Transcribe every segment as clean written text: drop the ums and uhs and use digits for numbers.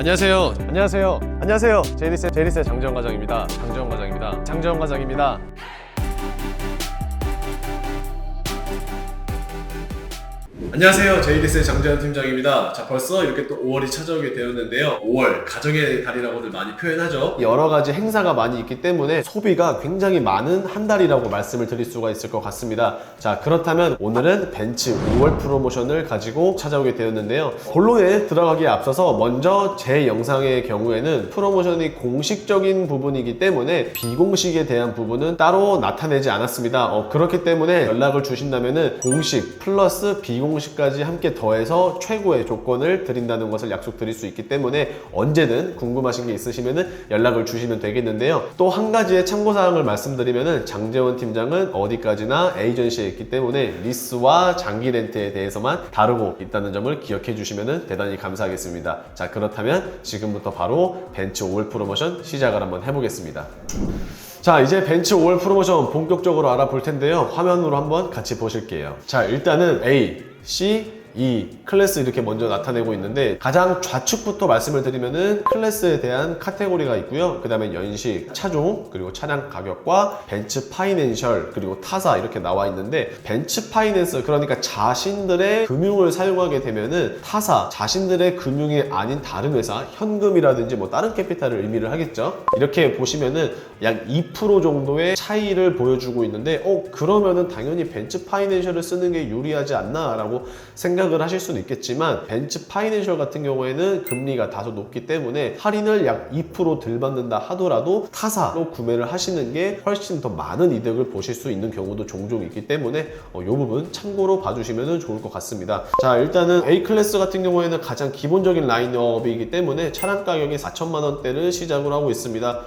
안녕하세요. 안녕하세요. 안녕하세요. 제이리스의 장재원 과장입니다. 장재원 과장입니다. 안녕하세요. 제이리스의 장재원 팀장입니다. 자, 벌써 이렇게 또 5월이 찾아오게 되었는데요. 5월, 가정의 달이라고들 많이 표현하죠. 여러 가지 행사가 많이 있기 때문에 소비가 굉장히 많은 한 달이라고 말씀을 드릴 수가 있을 것 같습니다. 자, 그렇다면 오늘은 벤츠 5월 프로모션을 가지고 찾아오게 되었는데요. 본론에 들어가기에 앞서서 먼저 제 영상의 경우에는 프로모션이 공식적인 부분이기 때문에 비공식에 대한 부분은 따로 나타내지 않았습니다. 그렇기 때문에 연락을 주신다면은 공식 플러스 비공식까지 함께 더해서 최고의 조건을 드린다는 것을 약속드릴 수 있기 때문에 언제든 궁금하신 게 있으시면은 연락을 주시면 되겠는데요. 또 한 가지의 참고사항을 말씀드리면은 장재원 팀장은 어디까지나 에이전시에 있기 때문에 리스와 장기 렌트에 대해서만 다루고 있다는 점을 기억해 주시면은 대단히 감사하겠습니다. 자, 그렇다면 지금부터 바로 벤츠 5월 프로모션 시작을 한번 해보겠습니다. 자, 이제 벤츠 5월 프로모션 본격적으로 알아볼 텐데요. 화면으로 한번 같이 보실게요. 자, 일단은 A, C, E 클래스 이렇게 먼저 나타내고 있는데 가장 좌측부터 말씀을 드리면은 클래스에 대한 카테고리가 있고요. 그 다음에 연식, 차종, 그리고 차량 가격과 벤츠 파이낸셜, 그리고 타사 이렇게 나와 있는데 벤츠 파이낸스, 그러니까 자신들의 금융을 사용하게 되면은 타사, 자신들의 금융이 아닌 다른 회사, 현금이라든지 뭐 다른 캐피탈을 의미를 하겠죠. 이렇게 보시면은 약 2% 정도의 차이를 보여주고 있는데 그러면은 당연히 벤츠 파이낸셜을 쓰는 게 유리하지 않나 라고 생각을 하실 수는 있겠지만 벤츠 파이낸셜 같은 경우에는 금리가 다소 높기 때문에 할인을 약 2% 덜 받는다 하더라도 타사로 구매를 하시는 게 훨씬 더 많은 이득을 보실 수 있는 경우도 종종 있기 때문에 이 부분 참고로 봐주시면 좋을 것 같습니다. 자, 일단은 A클래스 같은 경우에는 가장 기본적인 라인업이기 때문에 차량 가격이 4천만 원대를 시작을 하고 있습니다.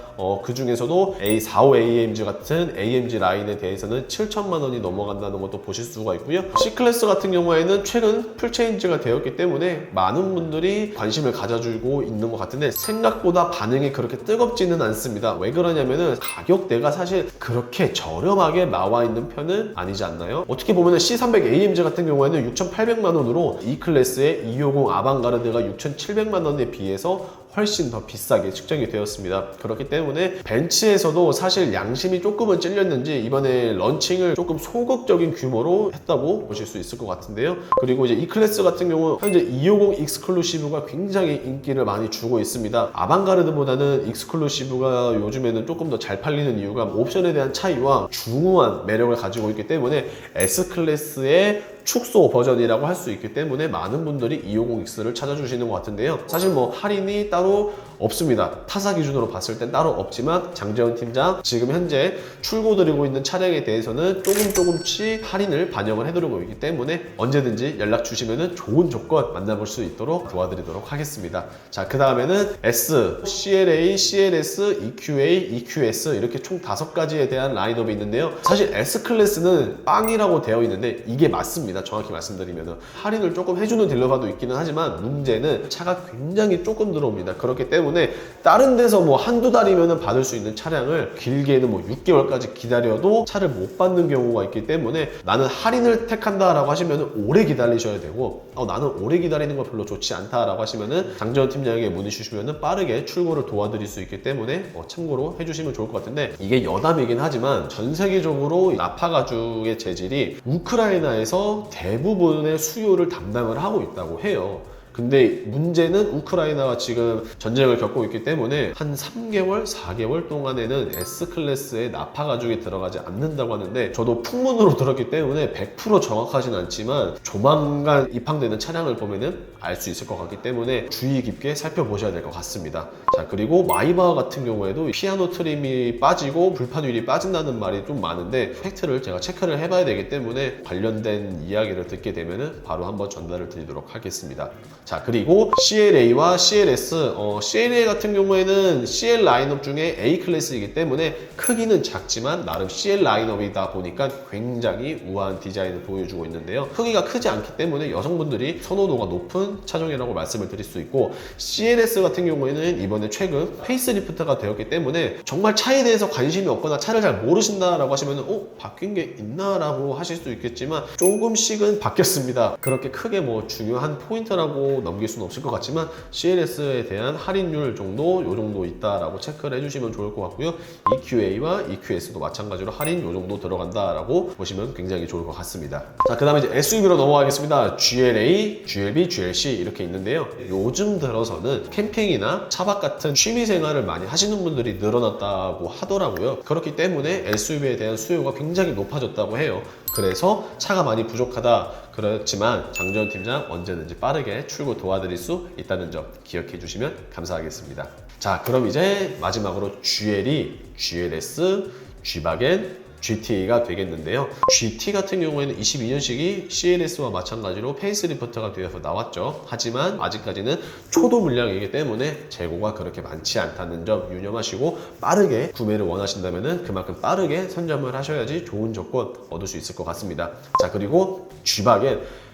그 중에서도 A45 AMG 같은 AMG 라인에 대해서는 7천만 원이 넘어간다는 것도 보실 수가 있고요. C클래스 같은 경우에는 최근 풀체인지가 되었기 때문에 많은 분들이 관심을 가져주고 있는 것 같은데 생각보다 반응이 그렇게 뜨겁지는 않습니다. 왜 그러냐면은 가격대가 사실 그렇게 저렴하게 나와 있는 편은 아니지 않나요? 어떻게 보면은 C300 AMG 같은 경우에는 6,800만 원으로 E클래스의 250 아방가르드가 6,700만 원에 비해서 훨씬 더 비싸게 측정이 되었습니다. 그렇기 때문에 벤츠에서도 사실 양심이 조금은 찔렸는지 이번에 런칭을 조금 소극적인 규모로 했다고 보실 수 있을 것 같은데요. 그리고 이제 E클래스 같은 경우 현재 250 익스클루시브가 굉장히 인기를 많이 주고 있습니다. 아방가르드보다는 익스클루시브가 요즘에는 조금 더 잘 팔리는 이유가 옵션에 대한 차이와 중후한 매력을 가지고 있기 때문에 S클래스의 축소 버전이라고 할 수 있기 때문에 많은 분들이 250X를 찾아주시는 것 같은데요. 사실 뭐 할인이 따로 없습니다. 타사 기준으로 봤을 땐 따로 없지만 장재원 팀장 지금 현재 출고드리고 있는 차량에 대해서는 조금씩 할인을 반영을 해드리고 있기 때문에 언제든지 연락 주시면 좋은 조건 만나볼 수 있도록 도와드리도록 하겠습니다. 자, 그 다음에는 S, CLA, CLS, EQA, EQS 이렇게 총 5가지에 대한 라인업이 있는데요. 사실 S클래스는 빵이라고 되어 있는데 이게 맞습니다. 정확히 말씀드리면 할인을 조금 해주는 딜러가도 있기는 하지만 문제는 차가 굉장히 조금 들어옵니다. 그렇기 때문에 다른 데서 뭐 한두 달이면 받을 수 있는 차량을 길게는 뭐 6개월까지 기다려도 차를 못 받는 경우가 있기 때문에 나는 할인을 택한다 라고 하시면 오래 기다리셔야 되고 나는 오래 기다리는 거 별로 좋지 않다 라고 하시면 장재원 팀장에게 문의 주시면 빠르게 출고를 도와드릴 수 있기 때문에 참고로 해주시면 좋을 것 같은데 이게 여담이긴 하지만 전 세계적으로 나파 가죽의 재질이 우크라이나에서 대부분의 수요를 담당을 하고 있다고 해요. 근데 문제는 우크라이나가 지금 전쟁을 겪고 있기 때문에 한 3개월, 4개월 동안에는 S클래스에 나파 가죽이 들어가지 않는다고 하는데 저도 풍문으로 들었기 때문에 100% 정확하진 않지만 조만간 입항되는 차량을 보면은 알 수 있을 것 같기 때문에 주의 깊게 살펴보셔야 될 것 같습니다. 자, 그리고 마이바 같은 경우에도 피아노 트림이 빠지고 불판 휠이 빠진다는 말이 좀 많은데 팩트를 제가 체크를 해봐야 되기 때문에 관련된 이야기를 듣게 되면은 바로 한번 전달을 드리도록 하겠습니다. 자, 그리고 CLA와 CLS, CLA 같은 경우에는 CL 라인업 중에 A 클래스이기 때문에 크기는 작지만 나름 CL 라인업이다 보니까 굉장히 우아한 디자인을 보여주고 있는데요. 크기가 크지 않기 때문에 여성분들이 선호도가 높은 차종이라고 말씀을 드릴 수 있고 CLS 같은 경우에는 이번에 최근 페이스리프트가 되었기 때문에 정말 차에 대해서 관심이 없거나 차를 잘 모르신다라고 하시면 바뀐 게 있나 라고 하실 수 있겠지만 조금씩은 바뀌었습니다. 그렇게 크게 뭐 중요한 포인트라고 그대로 넘길 수는 없을 것 같지만 CLS에 대한 할인율 정도 요 정도 있다라고 체크를 해주시면 좋을 것 같고요. EQA와 EQS도 마찬가지로 할인 요 정도 들어간다라고 보시면 굉장히 좋을 것 같습니다. 자, 그 다음에 이제 SUV로 넘어가겠습니다. GLA, GLB, GLC 이렇게 있는데요. 요즘 들어서는 캠핑이나 차박 같은 취미 생활을 많이 하시는 분들이 늘어났다고 하더라고요. 그렇기 때문에 SUV에 대한 수요가 굉장히 높아졌다고 해요. 그래서 차가 많이 부족하다. 그렇지만 장재원 팀장 언제든지 빠르게 출고 도와드릴 수 있다는 점 기억해 주시면 감사하겠습니다. 자, 그럼 이제 마지막으로 GLE, GLS, G바겐, GT가 되겠는데요. GT 같은 경우에는 22년식이 CLS와 마찬가지로 페이스리프트가 되어서 나왔죠. 하지만 아직까지는 초도 물량이기 때문에 재고가 그렇게 많지 않다는 점 유념하시고 빠르게 구매를 원하신다면 그만큼 빠르게 선점을 하셔야지 좋은 조건 얻을 수 있을 것 같습니다. 자, 그리고 G바겐.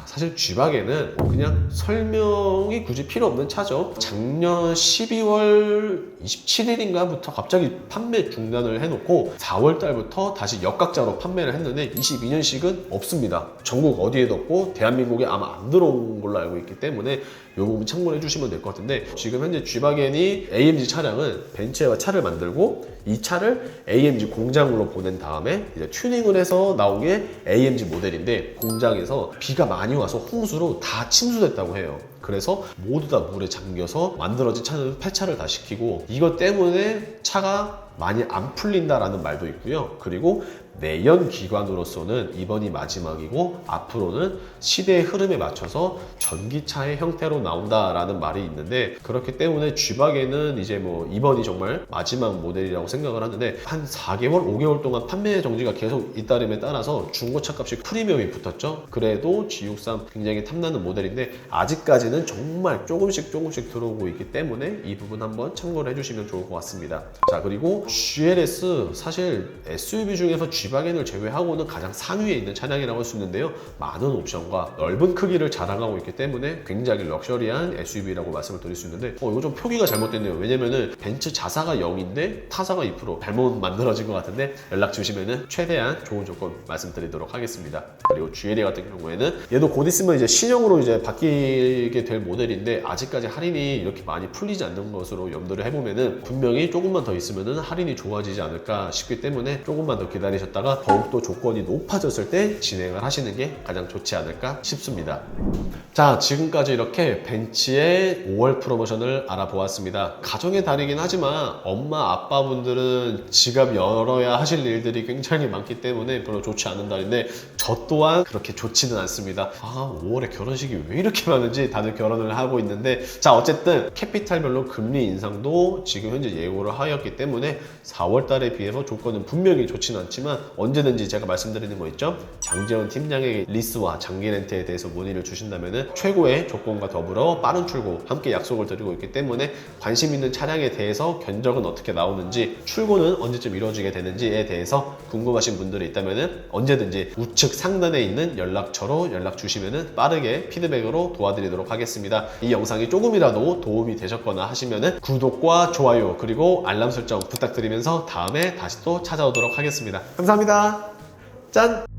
사실 G바겐은 그냥 설명이 굳이 필요 없는 차죠. 작년 12월 27일인가부터 갑자기 판매 중단을 해놓고 4월 달부터 다시 역각자로 판매를 했는데 22년식은 없습니다. 전국 어디에도 없고 대한민국에 아마 안 들어온 걸로 알고 있기 때문에 이 부분 참고해 주시면 될 것 같은데, 지금 현재 G바겐이 AMG 차량은 벤츠와 차를 만들고 이 차를 AMG 공장으로 보낸 다음에 이제 튜닝을 해서 나온 게 AMG 모델인데, 공장에서 비가 많이 와서 홍수로 다 침수됐다고 해요. 그래서 모두 다 물에 잠겨서 만들어진 차는 폐차를 다 시키고, 이것 때문에 차가 많이 안 풀린다라는 말도 있고요. 그리고 내연 기관으로서는 이번이 마지막이고 앞으로는 시대의 흐름에 맞춰서 전기차의 형태로 나온다라는 말이 있는데, 그렇기 때문에 G바겐은 이제 뭐 이번이 정말 마지막 모델이라고 생각을 하는데, 한 4개월, 5개월 동안 판매 정지가 계속 잇따름에 따라서 중고차 값이 프리미엄이 붙었죠. 그래도 G63 굉장히 탐나는 모델인데 아직까지는 정말 조금씩 들어오고 있기 때문에 이 부분 한번 참고를 해주시면 좋을 것 같습니다. 자, 그리고 GLS, 사실 SUV 중에서 G바겐을 제외하고는 가장 상위에 있는 차량이라고 할 수 있는데요. 많은 옵션과 넓은 크기를 자랑하고 있기 때문에 굉장히 럭셔리한 SUV라고 말씀을 드릴 수 있는데, 이거 좀 표기가 잘못됐네요. 왜냐면은 벤츠 자사가 0인데 타사가 2%, 잘못 만들어진 것 같은데 연락 주시면은 최대한 좋은 조건 말씀드리도록 하겠습니다. 그리고 GLE 같은 경우에는 얘도 곧 있으면 이제 신형으로 이제 바뀌게 될 모델인데, 아직까지 할인이 이렇게 많이 풀리지 않는 것으로 염두를 해보면은 분명히 조금만 더 있으면은 할인이 좋아지지 않을까 싶기 때문에 조금만 더 기다리셨다가 더욱더 조건이 높아졌을 때 진행을 하시는 게 가장 좋지 않을까 싶습니다. 자, 지금까지 이렇게 벤츠의 5월 프로모션을 알아보았습니다. 가정의 달이긴 하지만 엄마 아빠분들은 지갑 열어야 하실 일들이 굉장히 많기 때문에 별로 좋지 않은 달인데, 저 또한 그렇게 좋지는 않습니다. 5월에 결혼식이 왜 이렇게 많은지 다들 결혼을 하고 있는데, 자, 어쨌든 캐피탈별로 금리 인상도 지금 현재 예고를 하였기 때문에 4월 달에 비해서 조건은 분명히 좋지는 않지만 언제든지 제가 말씀드리는 거 있죠? 장재원 팀장에게 리스와 장기 렌트에 대해서 문의를 주신다면 최고의 조건과 더불어 빠른 출고 함께 약속을 드리고 있기 때문에 관심 있는 차량에 대해서 견적은 어떻게 나오는지, 출고는 언제쯤 이루어지게 되는지에 대해서 궁금하신 분들이 있다면 언제든지 우측 상단에 있는 연락처로 연락 주시면 빠르게 피드백으로 도와드리도록 하겠습니다. 이 영상이 조금이라도 도움이 되셨거나 하시면 구독과 좋아요 그리고 알람 설정 부탁드리면서 다음에 다시 또 찾아오도록 하겠습니다. 감사합니다. 짠!